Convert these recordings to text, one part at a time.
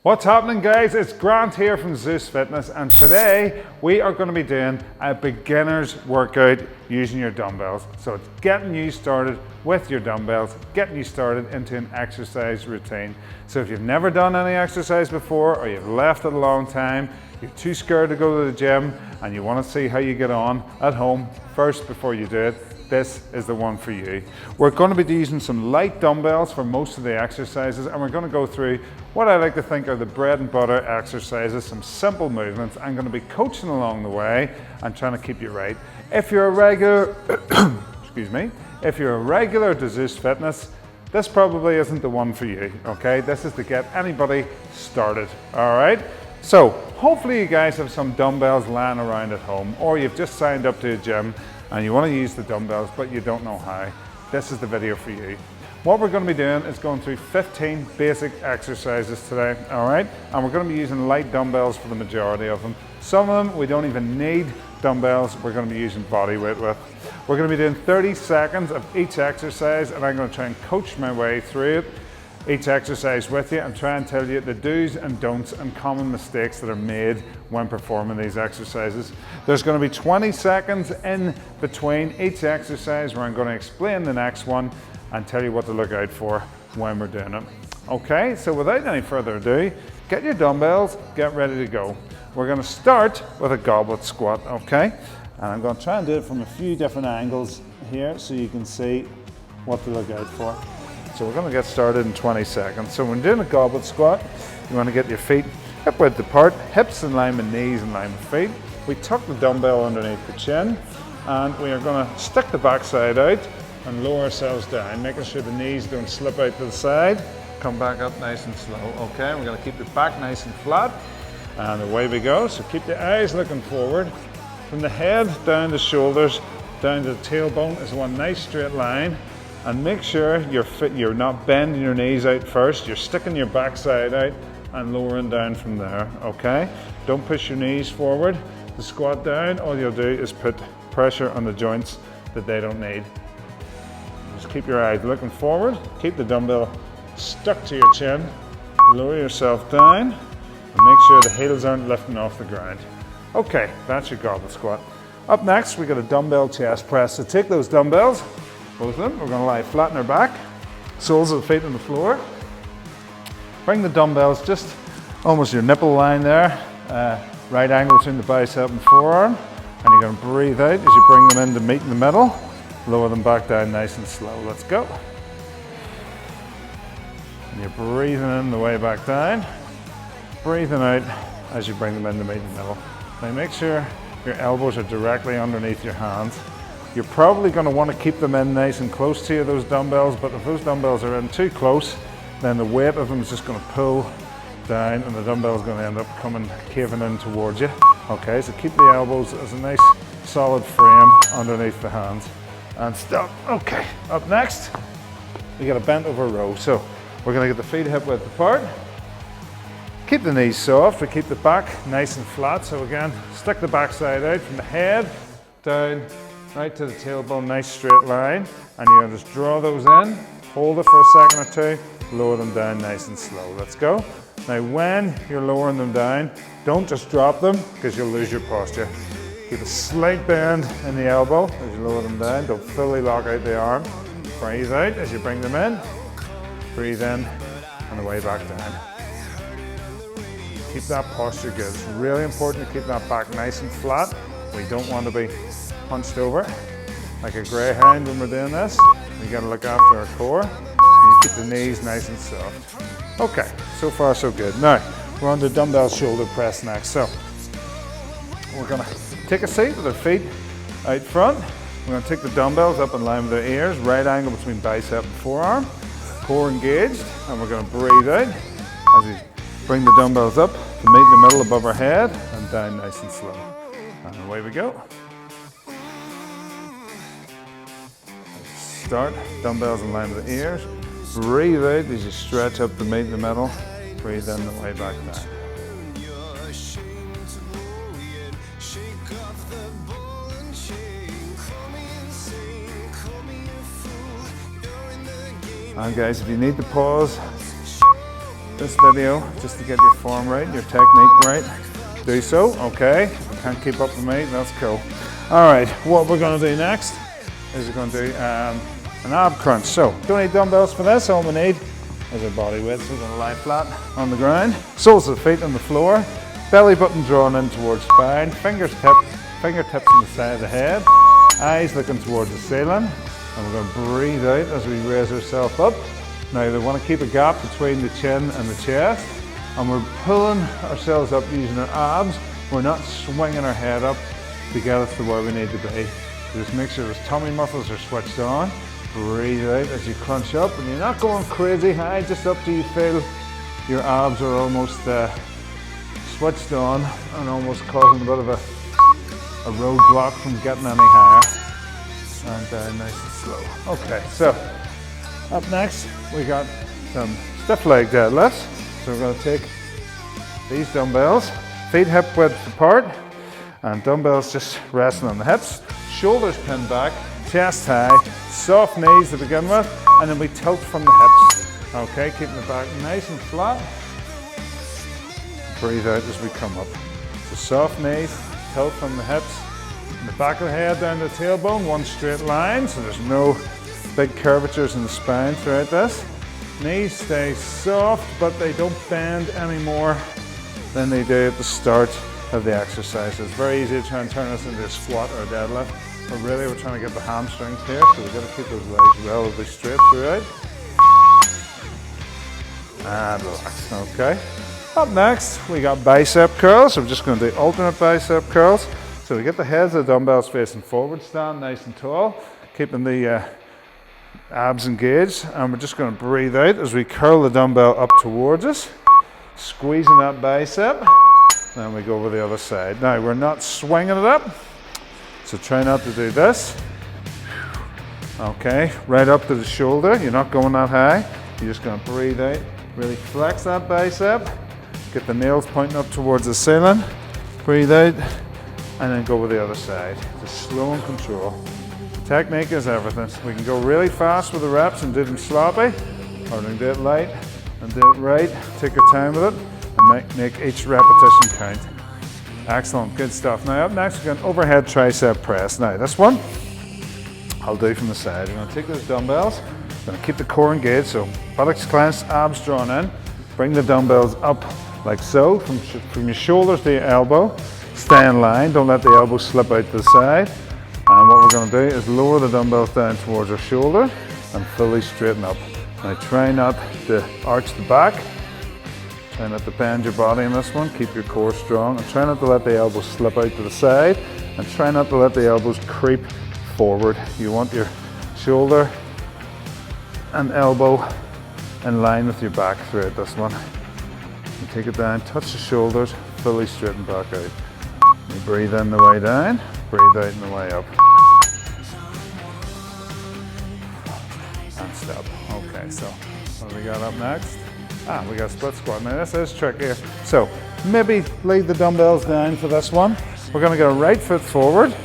What's happening, guys? It's Grant here from Zeus Fitness, and today we are going to be doing a beginner's workout using your dumbbells. So it's getting you started with your dumbbells, getting you started into an exercise routine. So if you've never done any exercise before, or you've left it a long time, you're too scared to go to the gym, and you want to see how you get on at home first before you do it, this is the one for you. We're going to be using some light dumbbells for most of the exercises, and we're going to go through what I like to think are the bread and butter exercises, some simple movements. I'm going to be coaching along the way and trying to keep you right. If you're a regular, excuse me, if you're a regular to Zeus Fitness, this probably isn't the one for you, okay? This is to get anybody started, all right? So hopefully you guys have some dumbbells lying around at home, or you've just signed up to a gym and you want to use the dumbbells but you don't know how. This is the video for you. What we're going to be doing is going through 15 basic exercises today, all right? And we're going to be using light dumbbells for the majority of them. Some of them we don't even need dumbbells, we're going to be using body weight with. We're going to be doing 30 seconds of each exercise, and I'm going to try and coach my way through it, each exercise with you, and try and tell you the do's and don'ts and common mistakes that are made when performing these exercises. There's going to be 20 seconds in between each exercise where I'm going to explain the next one and tell you what to look out for when we're doing it. Okay, so without any further ado, get your dumbbells, get ready to go. We're going to start with a goblet squat, okay? And I'm going to try and do it from a few different angles here so you can see what to look out for. So we're going to get started in 20 seconds. So when doing a goblet squat, you want to get your feet hip width apart, hips in line with knees in line with feet. We tuck the dumbbell underneath the chin, and we are going to stick the backside out and lower ourselves down, making sure the knees don't slip out to the side. Come back up nice and slow. Okay, we're going to keep the back nice and flat, and away we go. So keep the eyes looking forward. From the head down the shoulders, down to the tailbone is one nice straight line. And make sure you're not bending your knees out first. You're sticking your backside out and lowering down from there, okay? Don't push your knees forward. The squat down, all you'll do is put pressure on the joints that they don't need. Just keep your eyes looking forward. Keep the dumbbell stuck to your chin. Lower yourself down and make sure the heels aren't lifting off the ground. Okay, that's your goblet squat. Up next, we got a dumbbell chest press. So take those dumbbells, both of them, we're going to lie flat on our back, soles of the feet on the floor. Bring the dumbbells just almost your nipple line there, right angle between the bicep and forearm, and you're going to breathe out as you bring them in to meet in the middle. Lower them back down nice and slow. Let's go. And you're breathing in the way back down, breathing out as you bring them in to meet in the middle. Now make sure your elbows are directly underneath your hands. You're probably going to want to keep them in nice and close to you, those dumbbells, but if those dumbbells are in too close, then the weight of them is just going to pull down and the dumbbell is going to end up caving in towards you. Okay, so keep the elbows as a nice solid frame underneath the hands. And stop. Okay, up next, we got a bent over row. So we're going to get the feet hip width apart. Keep the knees soft, we keep the back nice and flat. So again, stick the backside out from the head down right to the tailbone, nice straight line, and you're going to just draw those in, hold it for a second or two, lower them down nice and slow. Let's go. Now when you're lowering them down, don't just drop them because you'll lose your posture. Keep a slight bend in the elbow as you lower them down. Don't fully lock out the arm. Breathe out as you bring them in. Breathe in and away back down. Keep that posture good. It's really important to keep that back nice and flat. We don't want to be hunched over like a greyhound when we're doing this. We got to look after our core. And you keep the knees nice and soft. Okay, so far so good. Now we're on the dumbbell shoulder press next. So we're going to take a seat with our feet out front. We're going to take the dumbbells up in line with our ears, right angle between bicep and forearm, core engaged, and we're going to breathe out as we bring the dumbbells up to meet in the middle above our head and down nice and slow. And away we go. Start, dumbbells in line with the ears. Breathe out as you stretch up to meet in the middle. Breathe in the way back down. And guys, if you need to pause, this video just to get your form right, your technique right, do so, okay? If you can't keep up with me, that's cool. All right, what we're gonna do next is we're gonna do an ab crunch. So, don't need dumbbells for this, all we need is our body weight. So we're gonna lie flat on the ground, soles of the feet on the floor, belly button drawn in towards spine, fingertips on the side of the head, eyes looking towards the ceiling, and we're gonna breathe out as we raise ourselves up. Now, we wanna keep a gap between the chin and the chest, and we're pulling ourselves up using our abs. We're not swinging our head up to get us to where we need to be. So just make sure those tummy muscles are switched on. Breathe out as you crunch up, and you're not going crazy high, just up till you feel your abs are almost switched on and almost causing a bit of a roadblock from getting any higher. And down nice and slow. Okay, so up next we got some stiff leg deadlifts. So we're going to take these dumbbells, feet hip width apart, and dumbbells just resting on the hips, shoulders pinned back, chest high, soft knees to begin with, and then we tilt from the hips. Okay, keeping the back nice and flat. Breathe out as we come up. So soft knees, tilt from the hips, and the back of the head down to the tailbone, one straight line, so there's no big curvatures in the spine throughout this. Knees stay soft, but they don't bend any more than they do at the start of the exercise. It's very easy to try and turn this into a squat or a deadlift, but really we're trying to get the hamstrings here, so we've got to keep those legs relatively straight throughout. And relax, okay. Up next, we got bicep curls. So we're just going to do alternate bicep curls. So we get the heads of the dumbbells facing forward, stand nice and tall, keeping the abs engaged, and we're just going to breathe out as we curl the dumbbell up towards us, squeezing that bicep. Then we go over the other side. Now we're not swinging it up, so try not to do this. Okay, right up to the shoulder. You're not going that high. You're just going to breathe out, really flex that bicep, get the nails pointing up towards the ceiling, breathe out, and then go over the other side. Just slow and control. Technique is everything. We can go really fast with the reps and do them sloppy, or we can do it light and do it right. Take your time with it and make each repetition count. Excellent, good stuff. Now up next, we're going overhead tricep press. Now this one, I'll do from the side. We're going to take those dumbbells, we're going to keep the core engaged, so buttocks clenched, abs drawn in. Bring the dumbbells up like so, from your shoulders to your elbow. Stay in line, don't let the elbow slip out to the side. And what we're going to do is lower the dumbbells down towards our shoulder and fully straighten up. Now try not to arch the back, try not to bend your body in this one, keep your core strong, and try not to let the elbows slip out to the side, and try not to let the elbows creep forward. You want your shoulder and elbow in line with your back throughout this one. You take it down, touch the shoulders, fully straighten back out. You breathe in the way down, breathe out in the way up. And stop. Okay, so what do we got up next? We got split squat. Now this is trickier. So maybe lay the dumbbells down for this one. We're going to go right foot forward.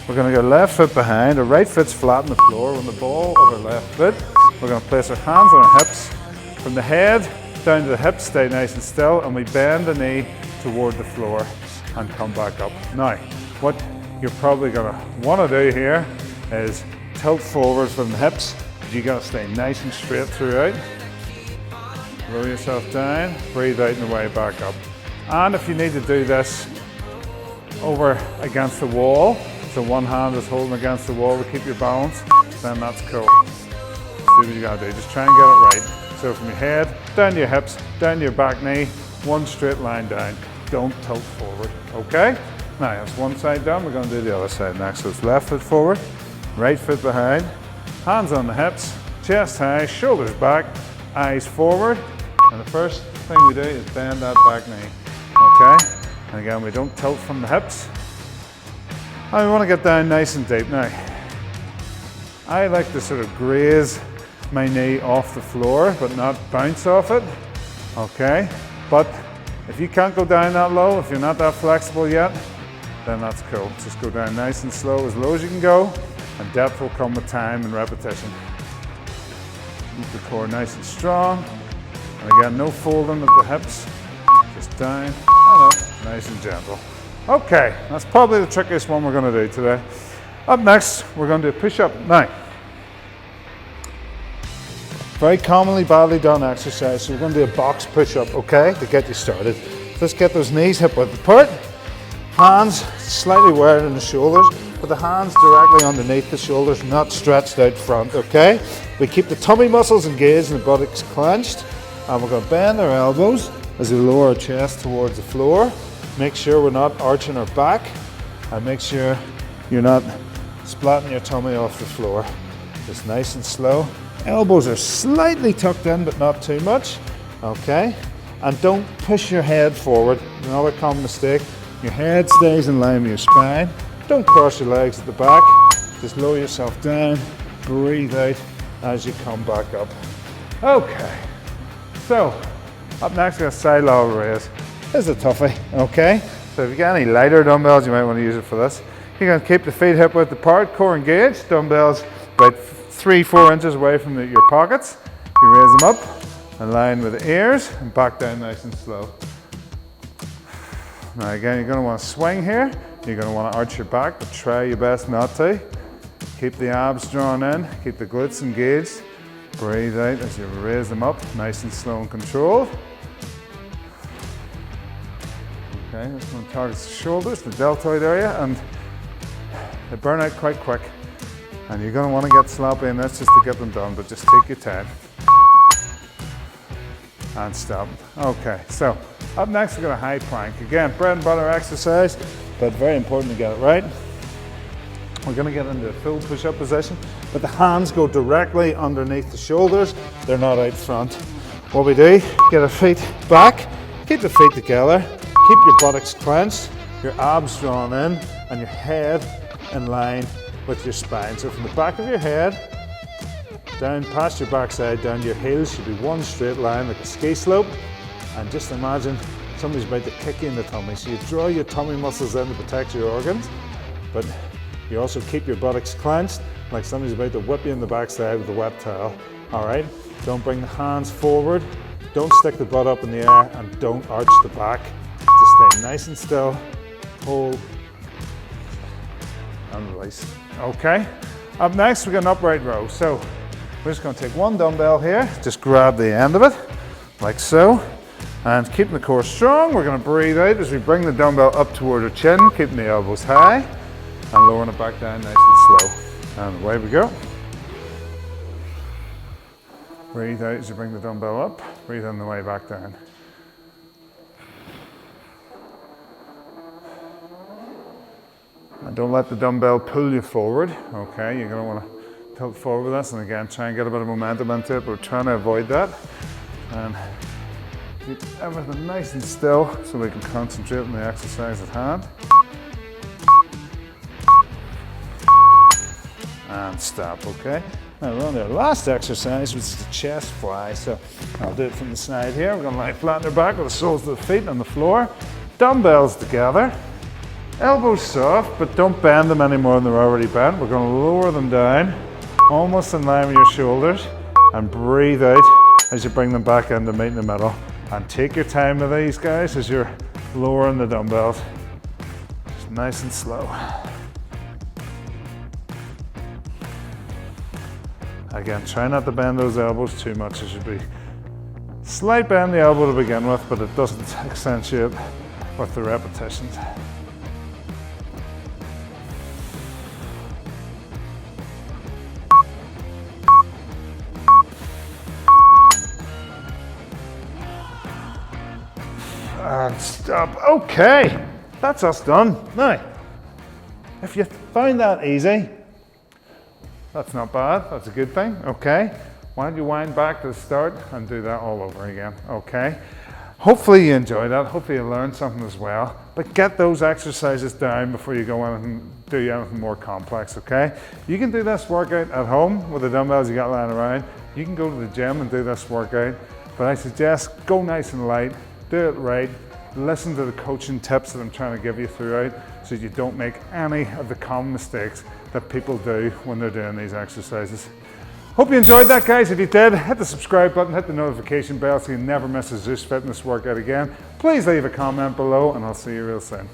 We're going to go left foot behind. Our right foot's flat on the floor. On the ball of our left foot, we're going to place our hands on our hips. From the head down to the hips, stay nice and still, and we bend the knee toward the floor and come back up. Now, what you're probably going to want to do here is tilt forward from the hips. You got to stay nice and straight throughout. Roll yourself down, breathe out and the way back up. And if you need to do this over against the wall, so one hand is holding against the wall to keep your balance, then that's cool. See what you got to do. Just try and get it right. So from your head, down to your hips, down to your back knee, one straight line down. Don't tilt forward, okay? Now that's one side done, we're going to do the other side next. So it's left foot forward, right foot behind, hands on the hips, chest high, shoulders back, eyes forward. And the first thing we do is bend that back knee, okay? And again, we don't tilt from the hips. And we want to get down nice and deep. Now, I like to sort of graze my knee off the floor, but not bounce off it, okay? But if you can't go down that low, if you're not that flexible yet, then that's cool. Just go down nice and slow as you can go, and depth will come with time and repetition. Keep the core nice and strong. And again, no folding of the hips, just down and up, nice and gentle. Okay, that's probably the trickiest one we're going to do today. Up next, we're going to do a push-up. Now, very commonly badly done exercise, so we're going to do a box push-up, okay, to get you started. Let's get those knees hip width apart, hands slightly wider than the shoulders, but the hands directly underneath the shoulders, not stretched out front, okay? We keep the tummy muscles engaged and the buttocks clenched, and we're going to bend our elbows as we lower our chest towards the floor. Make sure we're not arching our back, and make sure you're not splatting your tummy off the floor. Just nice and slow. Elbows are slightly tucked in, but not too much, okay? And don't push your head forward. Another common mistake. Your head stays in line with your spine. Don't cross your legs at the back. Just lower yourself down, breathe out as you come back up. Okay, so up next we got side lateral raise. This is a toughie, okay? So if you got any lighter dumbbells, you might want to use it for this. You're going to keep the feet hip width apart, core engaged, dumbbells about 3-4 inches away from your pockets. You raise them up, in line with the ears, and back down nice and slow. Now again, you're going to want to swing here. You're going to want to arch your back, but try your best not to. Keep the abs drawn in, keep the glutes engaged. Breathe out as you raise them up, nice and slow and controlled. Okay, this one targets the shoulders, the deltoid area, and they burn out quite quick. And you're going to want to get sloppy in this just to get them done, but just take your time. And stop. Okay, so up next we've got a high plank. Again, bread and butter exercise, but very important to get it right. We're going to get into a full push-up position, but the hands go directly underneath the shoulders. They're not out front. What we do, get our feet back, keep the feet together, keep your buttocks clenched, your abs drawn in, and your head in line with your spine. So from the back of your head, down past your backside, down to your heels should be one straight line like a ski slope. And just imagine somebody's about to kick you in the tummy. So you draw your tummy muscles in to protect your organs, but you also keep your buttocks clenched like somebody's about to whip you in the backside with a wet towel. All right, don't bring the hands forward, don't stick the butt up in the air, and don't arch the back. Just stay nice and still, hold, and release. Okay, up next we got an upright row. So we're just going to take one dumbbell here, just grab the end of it, like so, and keeping the core strong. We're going to breathe out as we bring the dumbbell up toward our chin, keeping the elbows high, and lowering it back down nice and slow. And away we go. Breathe out as you bring the dumbbell up, breathe on the way back down. And don't let the dumbbell pull you forward, okay? You're going to want to tilt forward with this, and again, try and get a bit of momentum into it, but we're trying to avoid that. And keep everything nice and still so we can concentrate on the exercise at hand. And stop, okay? Now we're on to our last exercise, which is the chest fly. So I'll do it from the side here. We're going to lie flat on our back with the soles of the feet on the floor. Dumbbells together. Elbows soft, but don't bend them any more than they're already bent. We're going to lower them down, almost in line with your shoulders, and breathe out as you bring them back in to meet in the middle. And take your time with these guys as you're lowering the dumbbells. Just nice and slow. Again, try not to bend those elbows too much. It should be slight bend the elbow to begin with, but it doesn't accentuate with the repetitions. And stop. Okay, that's us done. Now, if you found that easy, that's not bad, that's a good thing, okay? Why don't you wind back to the start and do that all over again, okay? Hopefully you enjoyed that, hopefully you learned something as well, but get those exercises down before you go in and do anything more complex, okay? You can do this workout at home with the dumbbells you got lying around. You can go to the gym and do this workout, but I suggest go nice and light, do it right, listen to the coaching tips that I'm trying to give you throughout so you don't make any of the common mistakes that people do when they're doing these exercises. Hope you enjoyed that, guys. If you did, hit the subscribe button, hit the notification bell so you never miss a Zeus Fitness workout again. Please leave a comment below and I'll see you real soon.